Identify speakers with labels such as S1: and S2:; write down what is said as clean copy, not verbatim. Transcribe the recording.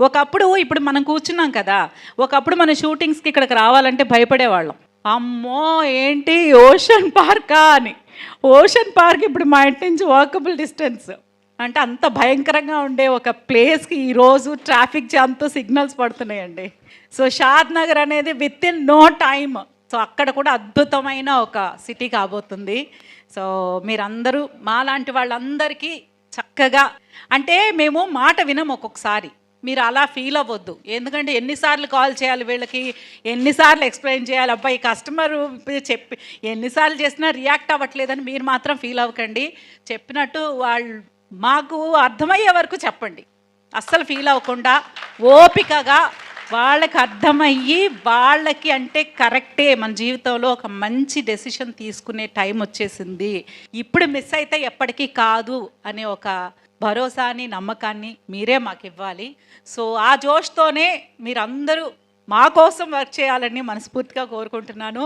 S1: ఒకప్పుడు ఇప్పుడు మనం కూర్చున్నాం కదా, ఒకప్పుడు మన షూటింగ్స్కి ఇక్కడికి రావాలంటే భయపడేవాళ్ళం. అమ్మో ఏంటి ఓషన్ పార్కా అని. ఓషన్ పార్క్ ఇప్పుడు మా ఇంటి నుంచి వాకబుల్ డిస్టెన్స్. అంటే అంత భయంకరంగా ఉండే ఒక ప్లేస్కి ఈరోజు ట్రాఫిక్ జామ్తో సిగ్నల్స్ పడుతున్నాయండి. సో షాద్ నగర్ అనేది within no time, so అక్కడ కూడా అద్భుతమైన ఒక సిటీ కాబోతుంది. సో మీరందరూ మాలాంటి వాళ్ళందరికీ చక్కగా, అంటే మేము మాట వినం ఒక్కొక్కసారి, మీరు అలా ఫీల్ అవ్వద్దు. ఎందుకంటే ఎన్నిసార్లు కాల్ చేయాలి వీళ్ళకి, ఎన్నిసార్లు ఎక్స్ప్లెయిన్ చేయాలి, అబ్బాయి కస్టమరు చెప్పి ఎన్నిసార్లు చేసినా రియాక్ట్ అవ్వట్లేదని మీరు మాత్రం ఫీల్ అవ్వకండి. చెప్పినట్టు వాళ్ళు మాకు అర్థమయ్యే వరకు చెప్పండి, అస్సలు ఫీల్ అవ్వకుండా ఓపికగా వాళ్ళకి అర్థమయ్యి వాళ్ళకి అంటే కరెక్టే, మన జీవితంలో ఒక మంచి డెసిషన్ తీసుకునే టైం వచ్చేసింది, ఇప్పుడు మిస్ అయితే ఎప్పటికీ కాదు అనే ఒక భరోసాని నమ్మకాన్ని మీరే మాకు ఇవ్వాలి. సో ఆ జోష్తోనే మీరందరూ మా కోసం వర్క్ చేయాలని మనస్ఫూర్తిగా కోరుకుంటున్నాను.